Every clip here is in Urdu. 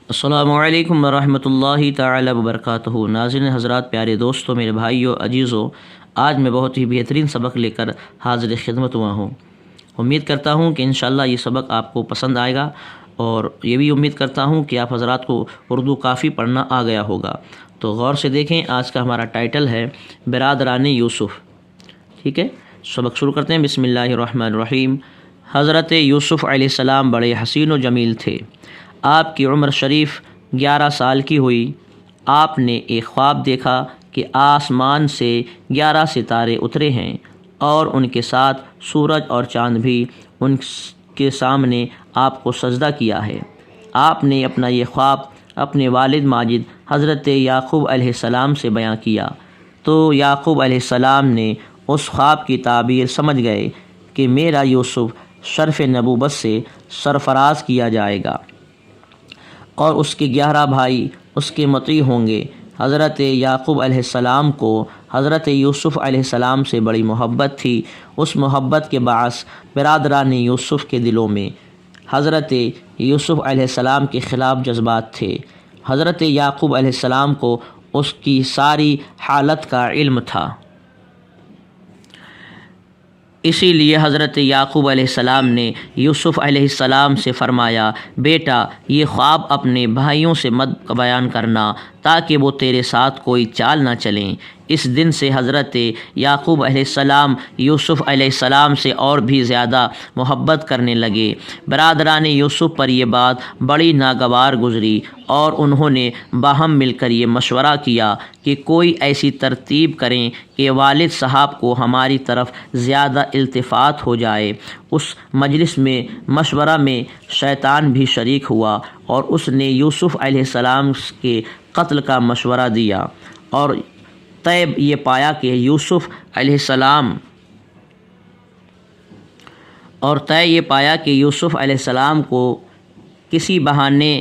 السلام علیکم ورحمۃ اللہ تعالی وبرکاتہ۔ ناظرین حضرات، پیارے دوستوں، میرے بھائیوں، عزیزوں، آج میں بہت ہی بہترین سبق لے کر حاضر خدمت ہوا ہوں۔ امید کرتا ہوں کہ انشاءاللہ یہ سبق آپ کو پسند آئے گا، اور یہ بھی امید کرتا ہوں کہ آپ حضرات کو اردو کافی پڑھنا آ گیا ہوگا۔ تو غور سے دیکھیں، آج کا ہمارا ٹائٹل ہے برادران یوسف۔ ٹھیک ہے، سبق شروع کرتے ہیں۔ بسم اللہ الرحمن الرحیم۔ حضرت یوسف علیہ السلام بڑے حسین و جمیل تھے۔ آپ کی عمر شریف 11 سال کی ہوئی۔ آپ نے ایک خواب دیکھا کہ آسمان سے 11 ستارے اترے ہیں، اور ان کے ساتھ سورج اور چاند بھی ان کے سامنے آپ کو سجدہ کیا ہے۔ آپ نے اپنا یہ خواب اپنے والد ماجد حضرت یعقوب علیہ السلام سے بیان کیا، تو یعقوب علیہ السلام نے اس خواب کی تعبیر سمجھ گئے کہ میرا یوسف شرف نبوت سے سرفراز کیا جائے گا، اور اس کے 11 بھائی اس کے مطیع ہوں گے۔ حضرت یعقوب علیہ السلام کو حضرت یوسف علیہ السلام سے بڑی محبت تھی۔ اس محبت کے باعث برادران یوسف کے دلوں میں حضرت یوسف علیہ السلام کے خلاف جذبات تھے۔ حضرت یعقوب علیہ السلام کو اس کی ساری حالت کا علم تھا، اسی لیے حضرت یعقوب علیہ السلام نے یوسف علیہ السلام سے فرمایا، بیٹا، یہ خواب اپنے بھائیوں سے مت بیان کرنا، تاکہ وہ تیرے ساتھ کوئی چال نہ چلیں۔ اس دن سے حضرت یعقوب علیہ السلام یوسف علیہ السلام سے اور بھی زیادہ محبت کرنے لگے۔ برادران یوسف پر یہ بات بڑی ناگوار گزری، اور انہوں نے باہم مل کر یہ مشورہ کیا کہ کوئی ایسی ترتیب کریں کہ والد صاحب کو ہماری طرف زیادہ التفات ہو جائے۔ اس مجلس میں مشورہ میں شیطان بھی شریک ہوا، اور اس نے یوسف علیہ السلام کے قتل کا مشورہ دیا، اور طے یہ پایا کہ یوسف علیہ السلام کو کسی بہانے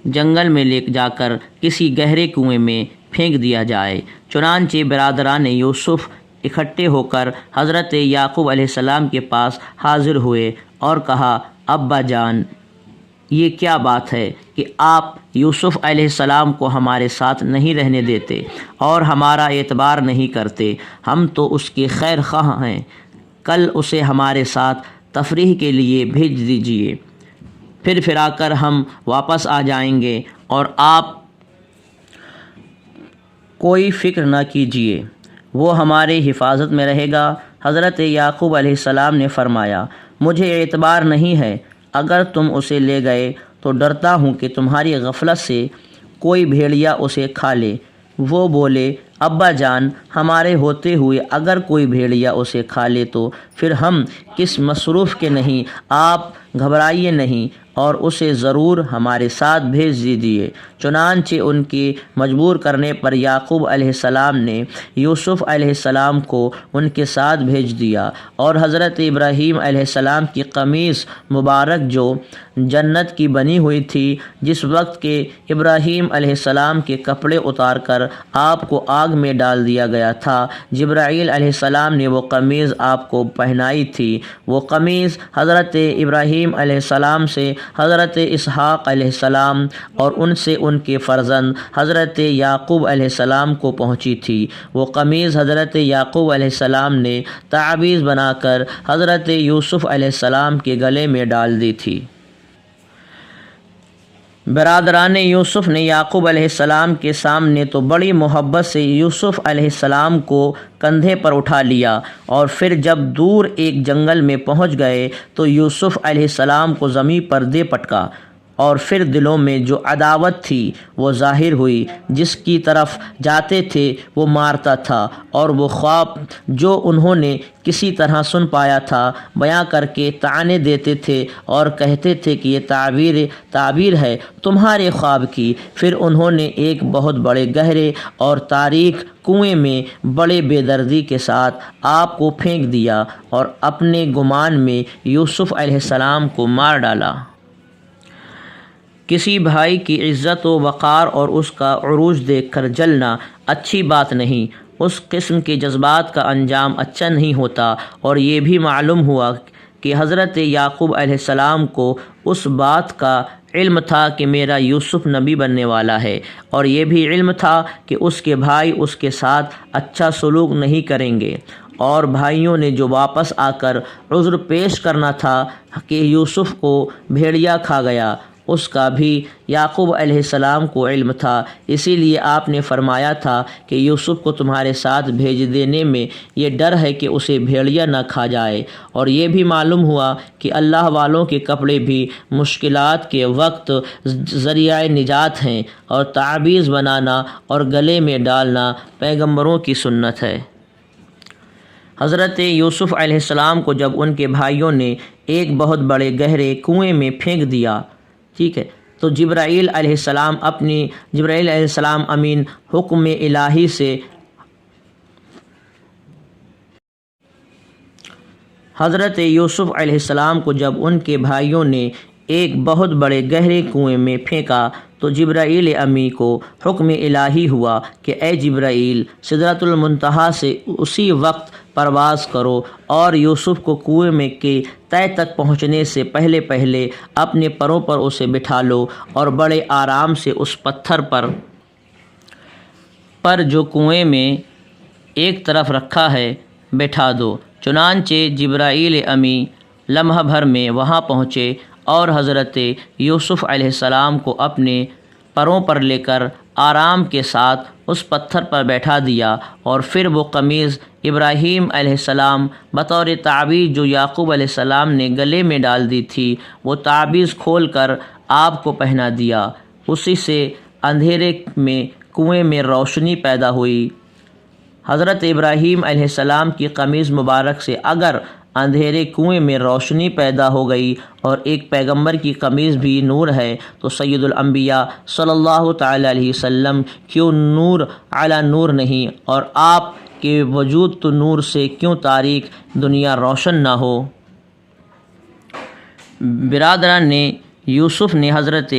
جنگل میں لے جا کر کسی گہرے کنویں میں پھینک دیا جائے۔ چنانچہ برادران یوسف اکٹھے ہو کر حضرت یعقوب علیہ السلام کے پاس حاضر ہوئے اور کہا، ابا جان، یہ کیا بات ہے کہ آپ یوسف علیہ السلام کو ہمارے ساتھ نہیں رہنے دیتے اور ہمارا اعتبار نہیں کرتے؟ ہم تو اس کے خیر خواہ ہیں، کل اسے ہمارے ساتھ تفریح کے لیے بھیج دیجیے، پھر آ کر ہم واپس آ جائیں گے، اور آپ کوئی فکر نہ کیجیے، وہ ہمارے حفاظت میں رہے گا۔ حضرت یعقوب علیہ السلام نے فرمایا، مجھے اعتبار نہیں ہے، اگر تم اسے لے گئے تو ڈرتا ہوں کہ تمہاری غفلت سے کوئی بھیڑیا اسے کھا لے۔ وہ بولے، ابا جان، ہمارے ہوتے ہوئے اگر کوئی بھیڑیا اسے کھا لے تو پھر ہم کس مصروف کے نہیں، آپ گھبرائیے نہیں، اور اسے ضرور ہمارے ساتھ بھیج دیجیے۔ چنانچہ ان کے مجبور کرنے پر یعقوب علیہ السلام نے یوسف علیہ السلام کو ان کے ساتھ بھیج دیا، اور حضرت ابراہیم علیہ السلام کی قمیص مبارک جو جنت کی بنی ہوئی تھی، جس وقت کہ ابراہیم علیہ السلام کے کپڑے اتار کر آپ کو آگ میں ڈال دیا گیا تھا، جبرائیل علیہ السلام نے وہ قمیض آپ کو پہنائی تھی۔ وہ قمیض حضرت ابراہیم علیہ السلام سے حضرت اسحاق علیہ السلام اور ان سے ان کے فرزند حضرت یعقوب علیہ السلام کو پہنچی تھی۔ وہ قمیض حضرت یعقوب علیہ السلام نے تعویذ بنا کر حضرت یوسف علیہ السلام کے گلے میں ڈال دی تھی۔ برادران یوسف نے یعقوب علیہ السلام کے سامنے تو بڑی محبت سے یوسف علیہ السلام کو کندھے پر اٹھا لیا، اور پھر جب دور ایک جنگل میں پہنچ گئے تو یوسف علیہ السلام کو زمین پر دے پٹکا، اور پھر دلوں میں جو عداوت تھی وہ ظاہر ہوئی۔ جس کی طرف جاتے تھے وہ مارتا تھا، اور وہ خواب جو انہوں نے کسی طرح سن پایا تھا بیاں کر کے طعنے دیتے تھے، اور کہتے تھے کہ یہ تعبیر ہے تمہارے خواب کی۔ پھر انہوں نے ایک بہت بڑے گہرے اور تاریک کنویں میں بڑے بے دردی کے ساتھ آپ کو پھینک دیا، اور اپنے گمان میں یوسف علیہ السلام کو مار ڈالا۔ کسی بھائی کی عزت و وقار اور اس کا عروج دیکھ کر جلنا اچھی بات نہیں، اس قسم کے جذبات کا انجام اچھا نہیں ہوتا۔ اور یہ بھی معلوم ہوا کہ حضرت یعقوب علیہ السلام کو اس بات کا علم تھا کہ میرا یوسف نبی بننے والا ہے، اور یہ بھی علم تھا کہ اس کے بھائی اس کے ساتھ اچھا سلوک نہیں کریں گے، اور بھائیوں نے جو واپس آ کر عذر پیش کرنا تھا کہ یوسف کو بھیڑیا کھا گیا، اس کا بھی یعقوب علیہ السلام کو علم تھا۔ اسی لیے آپ نے فرمایا تھا کہ یوسف کو تمہارے ساتھ بھیج دینے میں یہ ڈر ہے کہ اسے بھیڑیا نہ کھا جائے، اور یہ بھی معلوم ہوا کہ اللہ والوں کے کپڑے بھی مشکلات کے وقت ذریعہ نجات ہیں، اور تعویذ بنانا اور گلے میں ڈالنا پیغمبروں کی سنت ہے۔ حضرت یوسف علیہ السلام کو جب ان کے بھائیوں نے ایک بہت بڑے گہرے کنویں میں پھینک دیا، ٹھیک ہے، تو جبرائیل علیہ السلام امین حکم الہی سے حضرت یوسف علیہ السلام کو جب ان کے بھائیوں نے ایک بہت بڑے گہرے کنویں میں پھینکا تو جبرائیل امی کو حکم الہی ہوا کہ اے جبرائیل، سدرۃ المنتہا سے اسی وقت پرواز کرو اور یوسف کو کنویں میں کے تہ تک پہنچنے سے پہلے اپنے پروں پر اسے بٹھا لو، اور بڑے آرام سے اس پتھر پر جو کنویں میں ایک طرف رکھا ہے بٹھا دو۔ چنانچہ جبرائیل امی لمحہ بھر میں وہاں پہنچے اور حضرت یوسف علیہ السلام کو اپنے پروں پر لے کر آرام کے ساتھ اس پتھر پر بیٹھا دیا، اور پھر وہ قمیض ابراہیم علیہ السلام بطور تعویذ جو یعقوب علیہ السلام نے گلے میں ڈال دی تھی، وہ تعویذ کھول کر آپ کو پہنا دیا۔ اسی سے اندھیرے میں کنویں میں روشنی پیدا ہوئی۔ حضرت ابراہیم علیہ السلام کی قمیض مبارک سے اگر اندھیرے کنویں میں روشنی پیدا ہو گئی اور ایک پیغمبر کی قمیض بھی نور ہے، تو سید الانبیاء صلی اللہ تعالی علیہ وسلم کیوں نور علی نور نہیں، اور آپ کے وجود تو نور سے کیوں تاریک دنیا روشن نہ ہو۔ برادران یوسف نے حضرت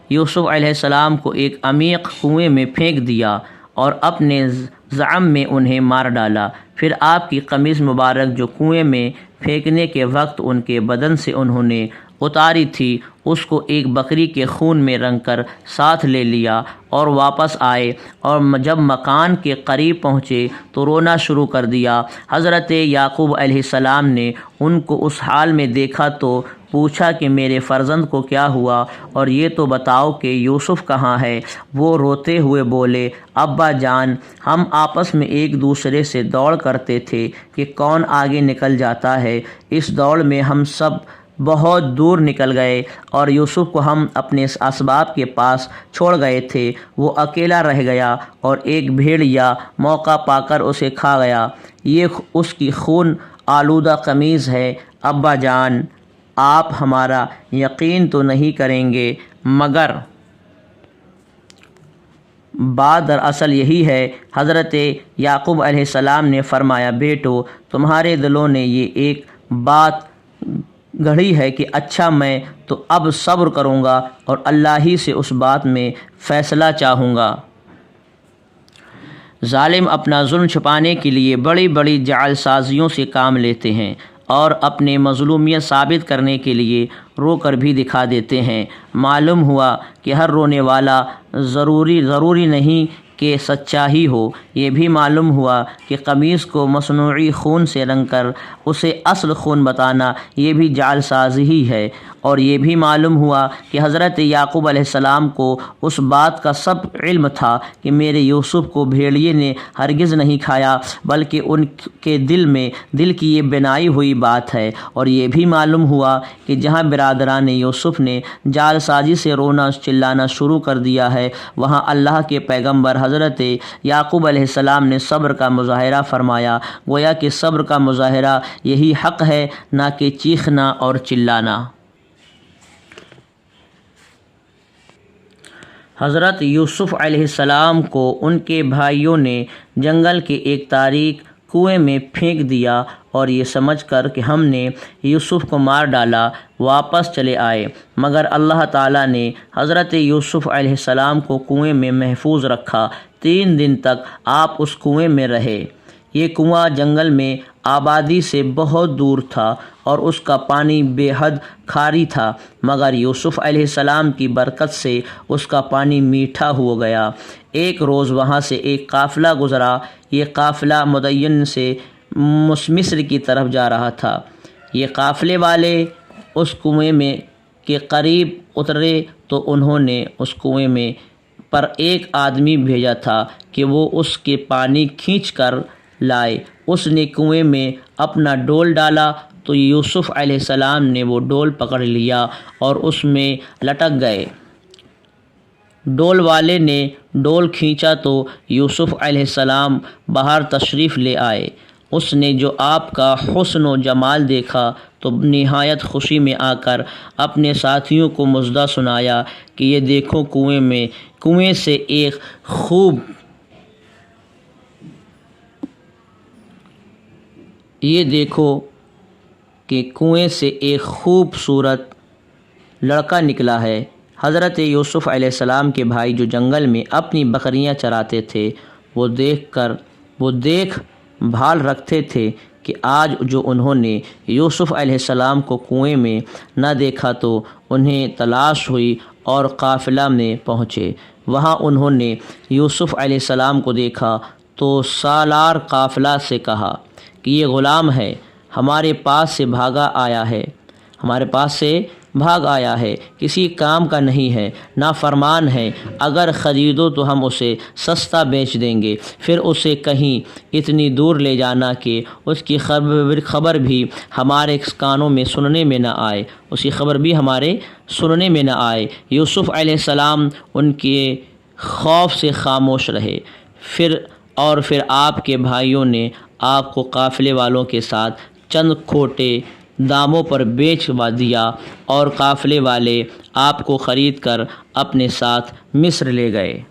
یوسف علیہ السلام کو ایک عمیق کنویں میں پھینک دیا اور اپنے زعم میں انہیں مار ڈالا۔ پھر آپ کی قمیض مبارک جو کنویں میں پھینکنے کے وقت ان کے بدن سے انہوں نے اتاری تھی، اس کو ایک بکری کے خون میں رنگ کر ساتھ لے لیا اور واپس آئے، اور جب مکان کے قریب پہنچے تو رونا شروع کر دیا۔ حضرت یعقوب علیہ السلام نے ان کو اس حال میں دیکھا تو پوچھا کہ میرے فرزند کو کیا ہوا، اور یہ تو بتاؤ کہ یوسف کہاں ہے؟ وہ روتے ہوئے بولے، ابا جان، ہم آپس میں ایک دوسرے سے دوڑ کرتے تھے کہ کون آگے نکل جاتا ہے۔ اس دوڑ میں ہم سب بہت دور نکل گئے اور یوسف کو ہم اپنے اسباب کے پاس چھوڑ گئے تھے۔ وہ اکیلا رہ گیا اور ایک بھیڑیا موقع پا کر اسے کھا گیا۔ یہ اس کی خون آلودہ قمیض ہے۔ ابا جان، آپ ہمارا یقین تو نہیں کریں گے، مگر بات دراصل یہی ہے۔ حضرت یعقوب علیہ السلام نے فرمایا، بیٹو، تمہارے دلوں نے یہ ایک بات گڑھی ہے کہ اچھا، میں تو اب صبر کروں گا اور اللہ ہی سے اس بات میں فیصلہ چاہوں گا۔ ظالم اپنا ظلم چھپانے کے لیے بڑی بڑی جعل سازیوں سے کام لیتے ہیں، اور اپنے مظلومیت ثابت کرنے کے لیے رو کر بھی دکھا دیتے ہیں۔ معلوم ہوا کہ ہر رونے والا ضروری نہیں کہ سچا ہی ہو۔ یہ بھی معلوم ہوا کہ قمیص کو مصنوعی خون سے رنگ کر اسے اصل خون بتانا یہ بھی جعل سازی ہی ہے۔ اور یہ بھی معلوم ہوا کہ حضرت یعقوب علیہ السلام کو اس بات کا سب علم تھا کہ میرے یوسف کو بھیڑیے نے ہرگز نہیں کھایا، بلکہ ان کے دل کی یہ بنائی ہوئی بات ہے۔ اور یہ بھی معلوم ہوا کہ جہاں برادران یوسف نے جعل سازی سے رونا چلانا شروع کر دیا ہے، وہاں اللہ کے پیغمبر حضرت یعقوب علیہ السلام نے صبر کا مظاہرہ فرمایا۔ گویا کہ صبر کا مظاہرہ یہی حق ہے، نہ کہ چیخنا اور چلانا۔ حضرت یوسف علیہ السلام کو ان کے بھائیوں نے جنگل کے ایک تاریک کنویں میں پھینک دیا، اور یہ سمجھ کر کہ ہم نے یوسف کو مار ڈالا واپس چلے آئے، مگر اللہ تعالیٰ نے حضرت یوسف علیہ السلام کو کنویں میں محفوظ رکھا۔ 3 دن تک آپ اس کنویں میں رہے۔ یہ کنواں جنگل میں آبادی سے بہت دور تھا اور اس کا پانی بے حد کھاری تھا، مگر یوسف علیہ السلام کی برکت سے اس کا پانی میٹھا ہو گیا۔ ایک روز وہاں سے ایک قافلہ گزرا۔ یہ قافلہ مدین سے مصر کی طرف جا رہا تھا۔ یہ قافلے والے اس کنویں میں کے قریب اترے تو انہوں نے اس کنویں میں پر ایک آدمی بھیجا تھا کہ وہ اس کے پانی کھینچ کر لائے۔ اس نے کنویں میں اپنا ڈول ڈالا تو یوسف علیہ السلام نے وہ ڈول پکڑ لیا اور اس میں لٹک گئے۔ ڈول والے نے ڈول کھینچا تو یوسف علیہ السلام باہر تشریف لے آئے۔ اس نے جو آپ کا حسن و جمال دیکھا تو نہایت خوشی میں آ کر اپنے ساتھیوں کو مژدہ سنایا کہ یہ دیکھو کنویں سے ایک خوبصورت لڑکا نکلا ہے۔ حضرت یوسف علیہ السلام کے بھائی جو جنگل میں اپنی بکریاں چراتے تھے وہ دیکھ بھال رکھتے تھے کہ آج جو انہوں نے یوسف علیہ السلام کو کنویں میں نہ دیکھا تو انہیں تلاش ہوئی اور قافلہ میں پہنچے۔ وہاں انہوں نے یوسف علیہ السلام کو دیکھا تو سالار قافلہ سے کہا کہ یہ غلام ہے، ہمارے پاس سے بھاگ آیا ہے، کسی کام کا نہیں ہے، نافرمان ہے، اگر خریدو تو ہم اسے سستا بیچ دیں گے، پھر اسے کہیں اتنی دور لے جانا کہ اس کی خبر بھی ہمارے کانوں میں سننے میں نہ آئے۔ یوسف علیہ السلام ان کے خوف سے خاموش رہے۔ پھر آپ کے بھائیوں نے آپ کو قافلے والوں کے ساتھ چند کھوٹے داموں پر بیچ دیا اور قافلے والے آپ کو خرید کر اپنے ساتھ مصر لے گئے۔